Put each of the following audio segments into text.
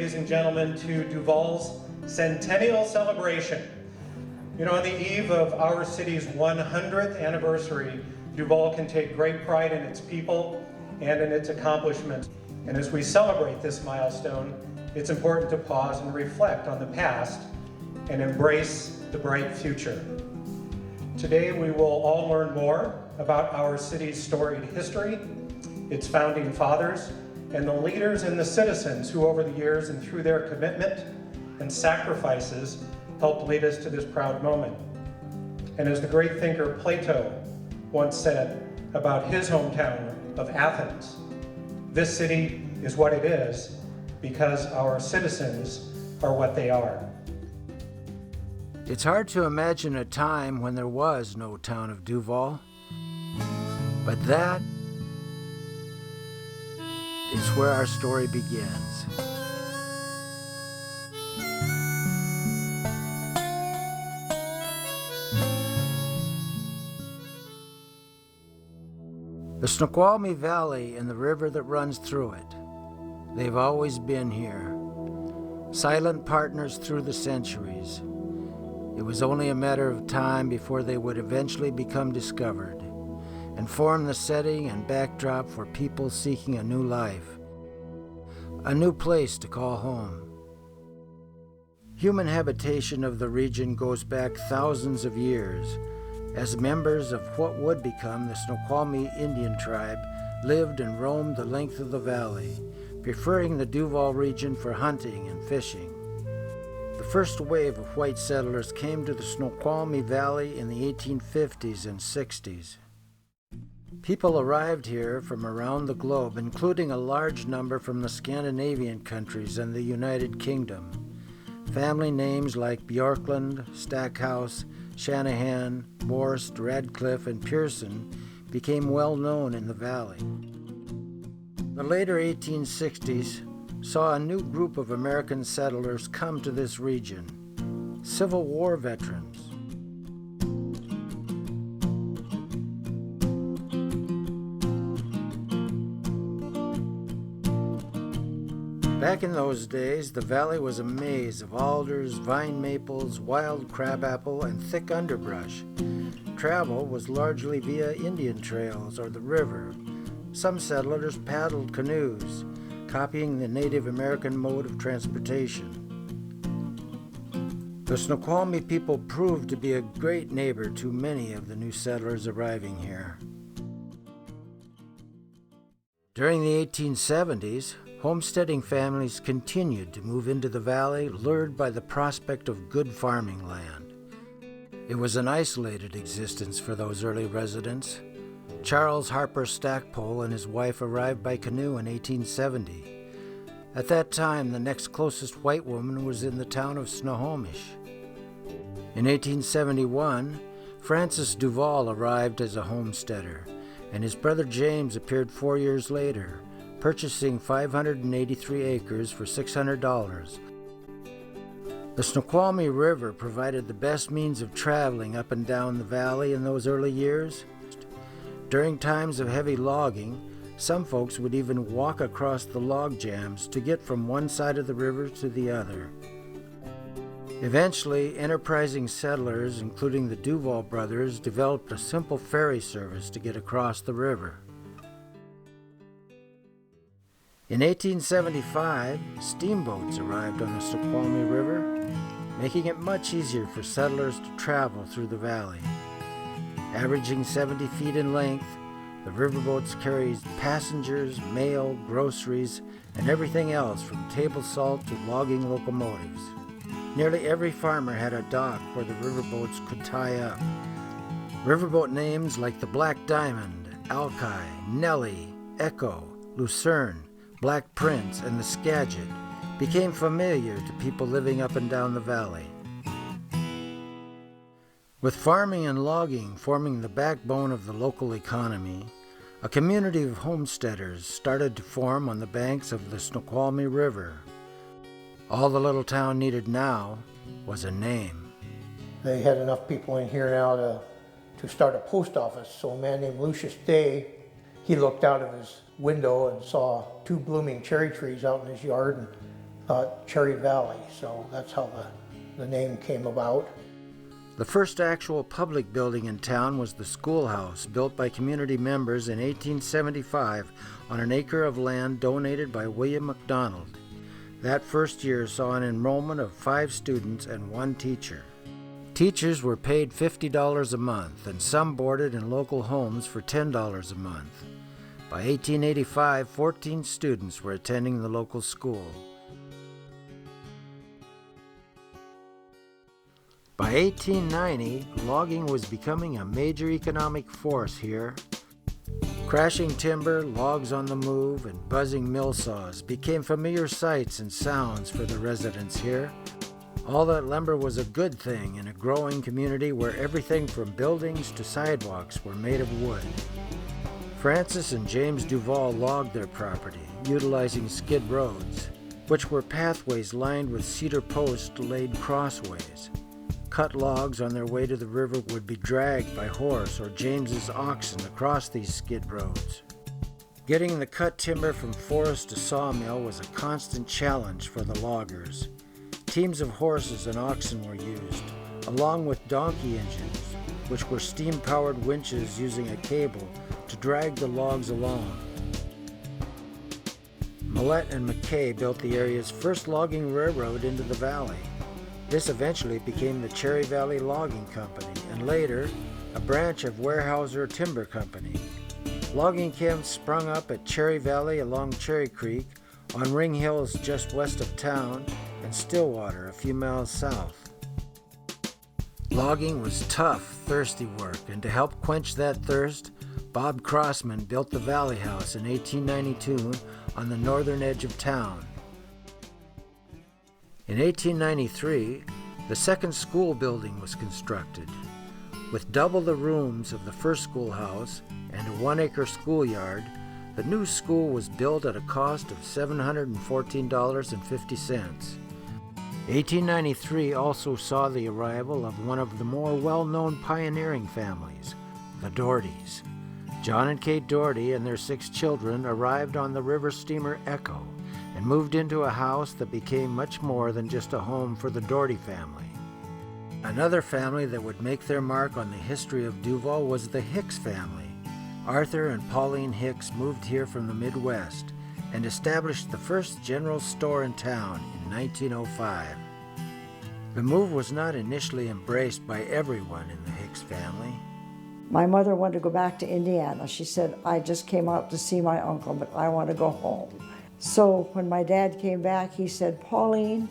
ladies and gentlemen, to Duvall's centennial celebration. You know, on the eve of our city's 100th anniversary, Duvall can take great pride in its people and in its accomplishments. And as we celebrate this milestone, it's important to pause and reflect on the past and embrace the bright future. Today, we will all learn more about our city's storied history, its founding fathers, and the leaders and the citizens who over the years and through their commitment and sacrifices helped lead us to this proud moment. And as the great thinker Plato once said about his hometown of Athens, this city is what it is because our citizens are what they are. It's hard to imagine a time when there was no town of Duvall, but that is where our story begins. The Snoqualmie Valley and the river that runs through it, they've always been here, silent partners through the centuries. It was only a matter of time before they would eventually become discovered and form the setting and backdrop for people seeking a new life, a new place to call home. Human habitation of the region goes back thousands of years, as members of what would become the Snoqualmie Indian tribe lived and roamed the length of the valley, preferring the Duvall region for hunting and fishing. The first wave of white settlers came to the Snoqualmie Valley in the 1850s and 60s. People arrived here from around the globe, including a large number from the Scandinavian countries and the United Kingdom. Family names like Bjorklund, Stackhouse, Shanahan, Morst, Radcliffe, and Pearson became well known in the valley. The later 1860s saw a new group of American settlers come to this region, Civil War veterans. Back in those days, the valley was a maze of alders, vine maples, wild crabapple, and thick underbrush. Travel was largely via Indian trails or the river. Some settlers paddled canoes, copying the Native American mode of transportation. The Snoqualmie people proved to be a great neighbor to many of the new settlers arriving here. During the 1870s, homesteading families continued to move into the valley, lured by the prospect of good farming land. It was an isolated existence for those early residents. Charles Harper Stackpole and his wife arrived by canoe in 1870. At that time, the next closest white woman was in the town of Snohomish. In 1871, Francis Duvall arrived as a homesteader, and his brother James appeared 4 years later, purchasing 583 acres for $600. The Snoqualmie River provided the best means of traveling up and down the valley in those early years. During times of heavy logging, some folks would even walk across the log jams to get from one side of the river to the other. Eventually, enterprising settlers, including the Duvall brothers, developed a simple ferry service to get across the river. In 1875, steamboats arrived on the Snoqualmie River, making it much easier for settlers to travel through the valley. Averaging 70 feet in length, the riverboats carried passengers, mail, groceries, and everything else from table salt to logging locomotives. Nearly every farmer had a dock where the riverboats could tie up. Riverboat names like the Black Diamond, Alki, Nellie, Echo, Lucerne, Black Prince, and the Skagit became familiar to people living up and down the valley. With farming and logging forming the backbone of the local economy, a community of homesteaders started to form on the banks of the Snoqualmie River. All the little town needed now was a name. They had enough people in here now to start a post office, so a man named Lucius Day, he looked out of his window and saw 2 blooming cherry trees out in his yard and Cherry Valley, so that's how the name came about. The first actual public building in town was the schoolhouse, built by community members in 1875 on an acre of land donated by William McDonald. That first year saw an enrollment of 5 students and 1 teacher. Teachers were paid $50 a month, and some boarded in local homes for $10 a month. By 1885, 14 students were attending the local school. By 1890, logging was becoming a major economic force here. Crashing timber, logs on the move, and buzzing mill saws became familiar sights and sounds for the residents here. All that lumber was a good thing in a growing community where everything from buildings to sidewalks were made of wood. Francis and James Duvall logged their property, utilizing skid roads, which were pathways lined with cedar posts laid crossways. Cut logs on their way to the river would be dragged by horse or James's oxen across these skid roads. Getting the cut timber from forest to sawmill was a constant challenge for the loggers. Teams of horses and oxen were used, along with donkey engines, which were steam-powered winches using a cable to drag the logs along. Millett and McKay built the area's first logging railroad into the valley. This eventually became the Cherry Valley Logging Company, and later, a branch of Weyerhaeuser Timber Company. Logging camps sprung up at Cherry Valley along Cherry Creek, on Ring Hills just west of town, and Stillwater a few miles south. Logging was tough, thirsty work, and to help quench that thirst, Bob Crossman built the Valley House in 1892 on the northern edge of town. In 1893, the second school building was constructed. With double the rooms of the first schoolhouse and a 1-acre schoolyard, the new school was built at a cost of $714.50. 1893 also saw the arrival of one of the more well-known pioneering families, the Dohertys. John and Kate Doherty and their 6 children arrived on the river steamer Echo and moved into a house that became much more than just a home for the Doherty family. Another family that would make their mark on the history of Duvall was the Hicks family. Arthur and Pauline Hicks moved here from the Midwest and established the first general store in town in 1905. The move was not initially embraced by everyone in the Hicks family. My mother wanted to go back to Indiana. She said, I just came out to see my uncle, but I want to go home. So when my dad came back, he said, Pauline,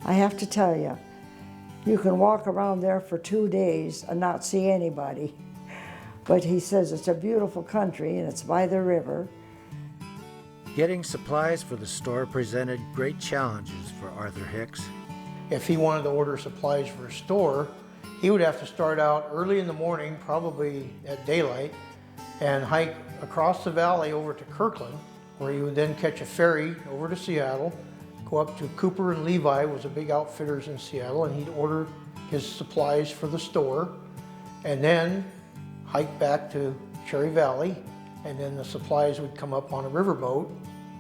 I have to tell you, you can walk around there for 2 days and not see anybody. But he says it's a beautiful country and it's by the river. Getting supplies for the store presented great challenges for Arthur Hicks. If he wanted to order supplies for a store, he would have to start out early in the morning, probably at daylight, and hike across the valley over to Kirkland, where he would then catch a ferry over to Seattle, go up to Cooper and Levi, was a big outfitters in Seattle, and he'd order his supplies for the store, and then hike back to Cherry Valley, and then the supplies would come up on a riverboat,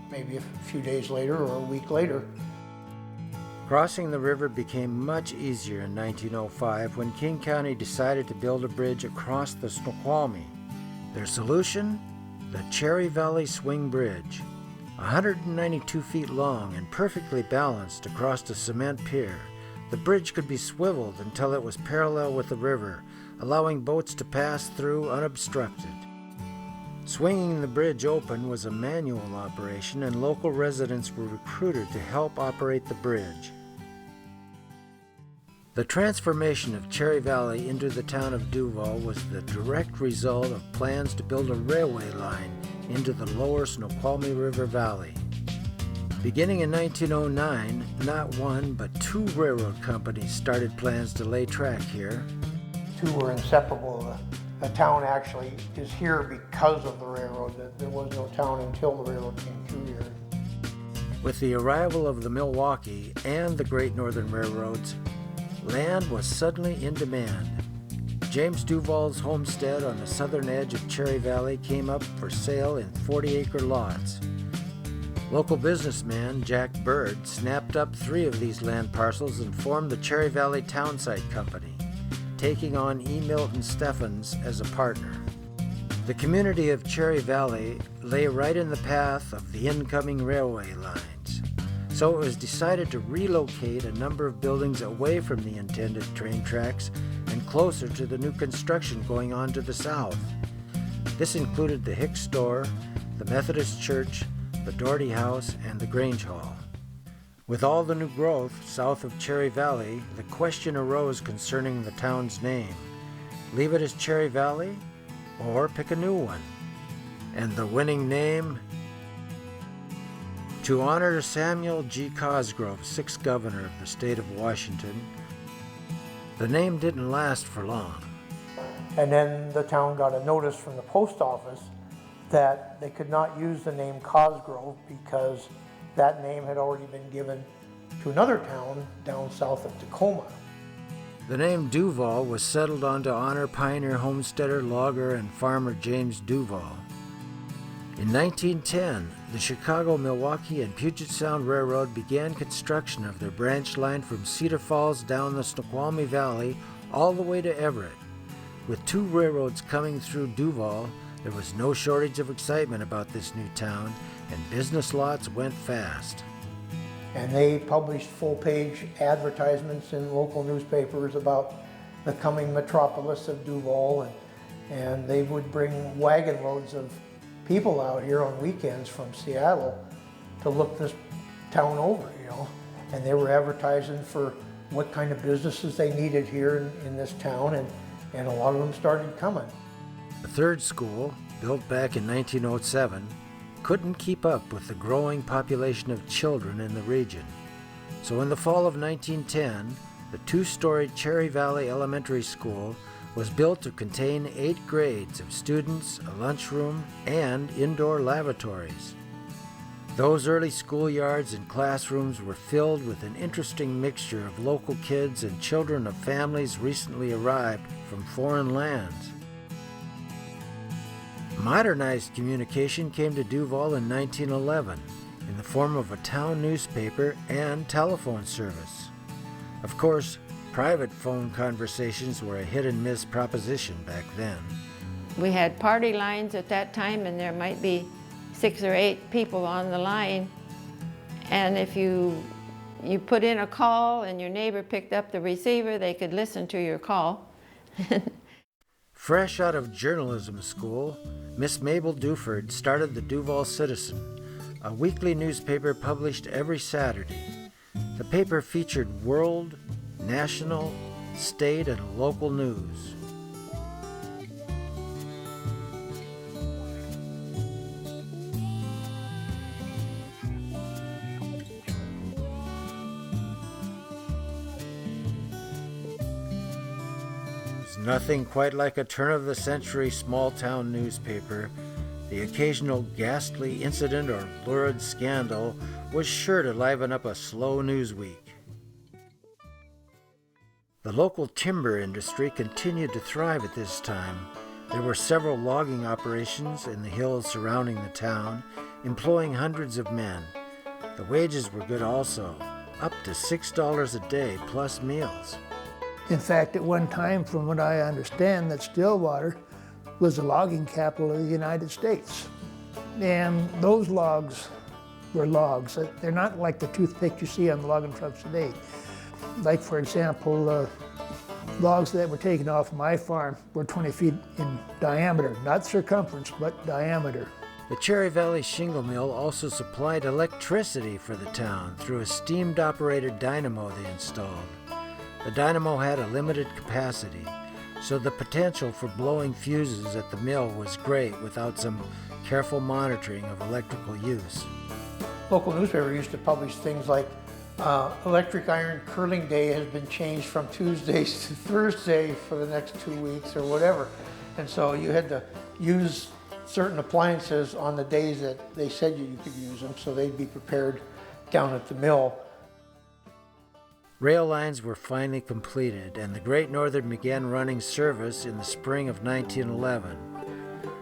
maybe a few days later or a week later. Crossing the river became much easier in 1905 when King County decided to build a bridge across the Snoqualmie. Their solution? The Cherry Valley Swing Bridge. 192 feet long and perfectly balanced across a cement pier, the bridge could be swiveled until it was parallel with the river, allowing boats to pass through unobstructed. Swinging the bridge open was a manual operation, and local residents were recruited to help operate the bridge. The transformation of Cherry Valley into the town of Duvall was the direct result of plans to build a railway line into the lower Snoqualmie River Valley. Beginning in 1909, not one but 2 railroad companies started plans to lay track here. 2 were inseparable. The town actually is here because of the railroad. There was no town until the railroad came through here. With the arrival of the Milwaukee and the Great Northern Railroads, land was suddenly in demand. James Duvall's homestead on the southern edge of Cherry Valley came up for sale in 40-acre lots. Local businessman Jack Bird snapped up 3 of these land parcels and formed the Cherry Valley Townsite Company, taking on E. Milton Steffens as a partner. The community of Cherry Valley lay right in the path of the incoming railway lines, so it was decided to relocate a number of buildings away from the intended train tracks and closer to the new construction going on to the south. This included the Hicks Store, the Methodist Church, the Doherty House, and the Grange Hall. With all the new growth south of Cherry Valley, the question arose concerning the town's name. Leave it as Cherry Valley, or pick a new one? And the winning name? To honor Samuel G. Cosgrove, 6th governor of the state of Washington, the name didn't last for long. And then the town got a notice from the post office that they could not use the name Cosgrove because that name had already been given to another town down south of Tacoma. The name Duvall was settled on to honor pioneer homesteader, logger, and farmer James Duvall. In 1910, the Chicago, Milwaukee, and Puget Sound Railroad began construction of their branch line from Cedar Falls down the Snoqualmie Valley all the way to Everett. With 2 railroads coming through Duvall, there was no shortage of excitement about this new town, and business lots went fast. And they published full-page advertisements in local newspapers about the coming metropolis of Duvall, and they would bring wagon loads of people out here on weekends from Seattle to look this town over, and they were advertising for what kind of businesses they needed here in this town, and a lot of them started coming. The 3rd school, built back in 1907, couldn't keep up with the growing population of children in the region. So in the fall of 1910, the 2-story Cherry Valley Elementary School was built to contain 8 grades of students, a lunchroom, and indoor lavatories. Those early schoolyards and classrooms were filled with an interesting mixture of local kids and children of families recently arrived from foreign lands. Modernized communication came to Duvall in 1911 in the form of a town newspaper and telephone service. Of course, private phone conversations were a hit-and-miss proposition back then. We had party lines at that time, and there might be 6 or 8 people on the line. And if you put in a call and your neighbor picked up the receiver, they could listen to your call. Fresh out of journalism school, Miss Mabel Duford started the Duvall Citizen, a weekly newspaper published every Saturday. The paper featured world, national, state, and local news. Nothing quite like a turn-of-the-century small-town newspaper. The occasional ghastly incident or lurid scandal was sure to liven up a slow news week. The local timber industry continued to thrive at this time. There were several logging operations in the hills surrounding the town, employing hundreds of men. The wages were good also, up to $6 a day plus meals. In fact, at one time, from what I understand, that Stillwater was the logging capital of the United States. And those logs were logs. They're not like the toothpick you see on the logging trucks today. Like, for example, logs that were taken off my farm were 20 feet in diameter, not circumference, but diameter. The Cherry Valley Shingle Mill also supplied electricity for the town through a steam-operated dynamo they installed. The dynamo had a limited capacity, so the potential for blowing fuses at the mill was great without some careful monitoring of electrical use. Local newspaper used to publish things like electric iron curling day has been changed from Tuesdays to Thursday for the next 2 weeks or whatever. And so you had to use certain appliances on the days that they said you could use them, so they'd be prepared down at the mill. Rail lines were finally completed, and the Great Northern began running service in the spring of 1911.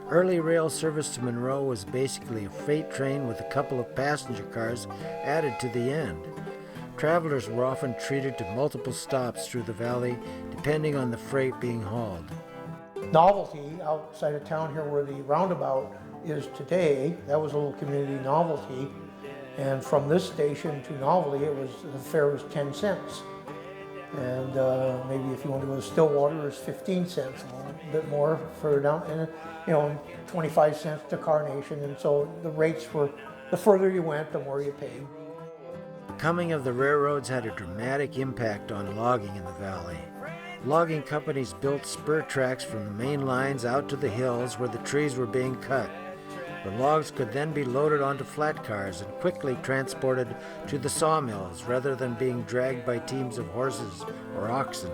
Early rail service to Monroe was basically a freight train with a couple of passenger cars added to the end. Travelers were often treated to multiple stops through the valley, depending on the freight being hauled. Novelty, outside of town here where the roundabout is today, that was a little community Novelty. And from this station to Novelty, the fare was 10 cents. And maybe if you want to go to Stillwater, it was 15 cents, a little bit more further down, and 25 cents to Carnation. And so the rates were, the further you went, the more you paid. The coming of the railroads had a dramatic impact on logging in the valley. Logging companies built spur tracks from the main lines out to the hills where the trees were being cut. The logs could then be loaded onto flat cars and quickly transported to the sawmills rather than being dragged by teams of horses or oxen.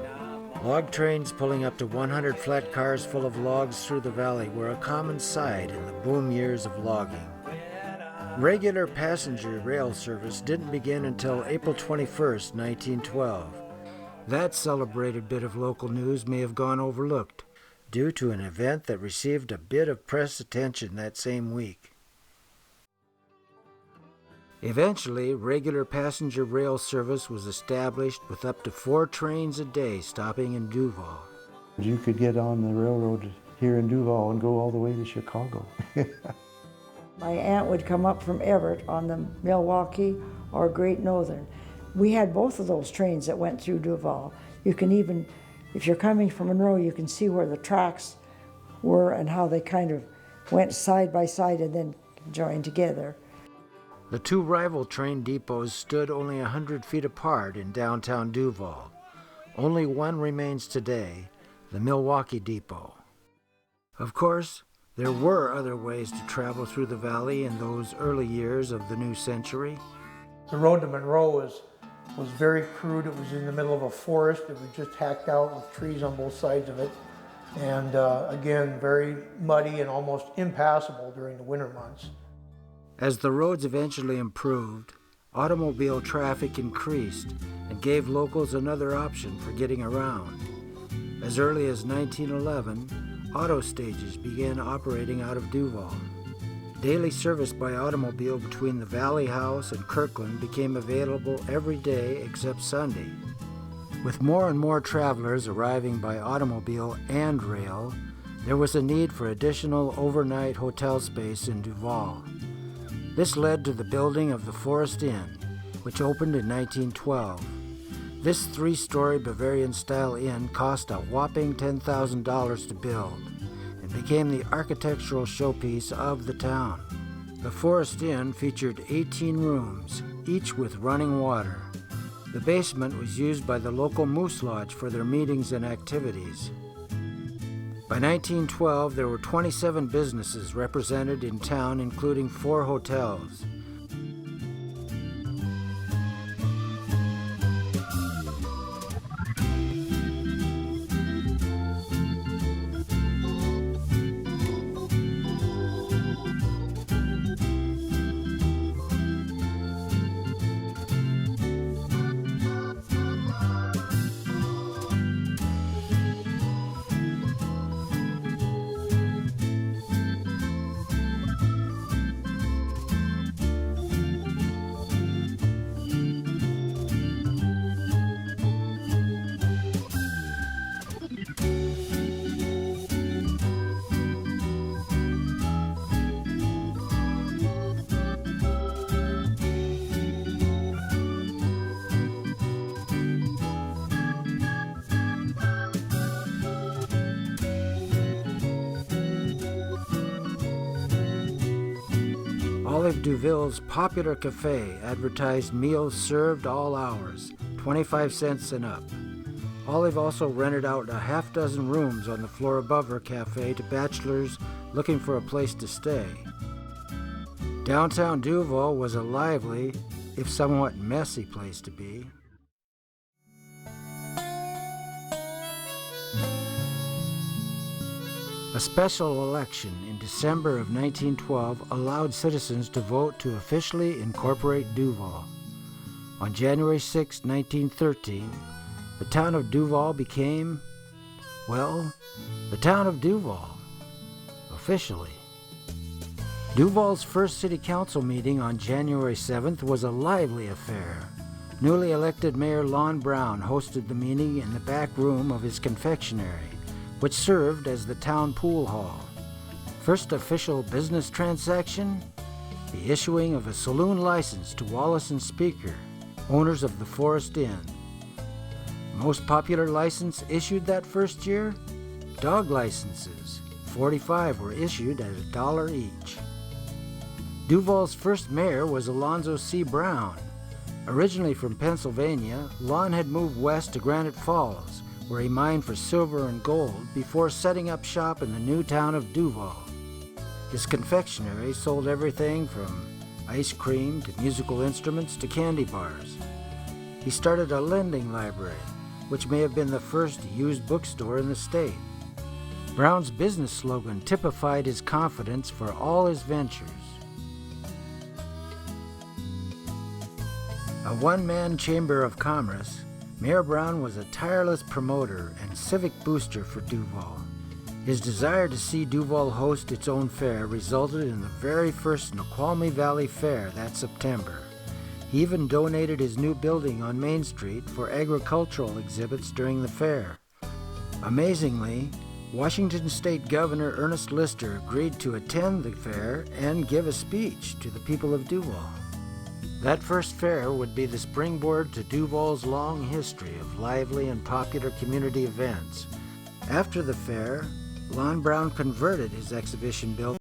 Log trains pulling up to 100 flat cars full of logs through the valley were a common sight in the boom years of logging. Regular passenger rail service didn't begin until April 21st, 1912. That celebrated bit of local news may have gone overlooked due to an event that received a bit of press attention that same week. Eventually, regular passenger rail service was established with up to 4 trains a day stopping in Duvall. You could get on the railroad here in Duvall and go all the way to Chicago. My aunt would come up from Everett on the Milwaukee or Great Northern. We had both of those trains that went through Duvall. You can even, if you're coming from Monroe, you can see where the tracks were and how they kind of went side by side and then joined together. The 2 rival train depots stood only 100 feet apart in downtown Duvall. Only one remains today, the Milwaukee Depot. Of course, there were other ways to travel through the valley in those early years of the new century. The road to Monroe was very crude. It was in the middle of a forest. It was just hacked out with trees on both sides of it. And again, very muddy and almost impassable during the winter months. As the roads eventually improved, automobile traffic increased and gave locals another option for getting around. As early as 1911, auto stages began operating out of Duvall. Daily service by automobile between the Valley House and Kirkland became available every day except Sunday. With more and more travelers arriving by automobile and rail, there was a need for additional overnight hotel space in Duvall. This led to the building of the Forest Inn, which opened in 1912. This 3-story Bavarian-style inn cost a whopping $10,000 to build and became the architectural showpiece of the town. The Forest Inn featured 18 rooms, each with running water. The basement was used by the local Moose Lodge for their meetings and activities. By 1912, there were 27 businesses represented in town, including 4 hotels. Olive Duvall's popular cafe advertised meals served all hours, 25 cents and up. Olive also rented out a half-dozen rooms on the floor above her cafe to bachelors looking for a place to stay. Downtown Duvall was a lively, if somewhat messy place to be. A special election in December of 1912 allowed citizens to vote to officially incorporate Duvall. On January 6, 1913, the town of Duvall became, well, the town of Duvall. A officially. Duvall's first city council meeting on January 7th was a lively affair. Newly elected Mayor Lon Brown hosted the meeting in the back room of his confectionery, which served as the town pool hall. First official business transaction? The issuing of a saloon license to Wallace and Speaker, owners of the Forest Inn. Most popular license issued that first year? Dog licenses. 45 were issued at $1 each. Duvall's first mayor was Alonzo C. Brown. Originally from Pennsylvania, Lon had moved west to Granite Falls, where he mined for silver and gold before setting up shop in the new town of Duvall. His confectionery sold everything from ice cream to musical instruments to candy bars. He started a lending library, which may have been the first used bookstore in the state. Brown's business slogan typified his confidence for all his ventures. A one-man chamber of commerce, Mayor Brown was a tireless promoter and civic booster for Duvall. His desire to see Duvall host its own fair resulted in the very first Snoqualmie Valley Fair that September. He even donated his new building on Main Street for agricultural exhibits during the fair. Amazingly, Washington State Governor Ernest Lister agreed to attend the fair and give a speech to the people of Duvall. That first fair would be the springboard to Duvall's long history of lively and popular community events. After the fair, Lon Brown converted his exhibition building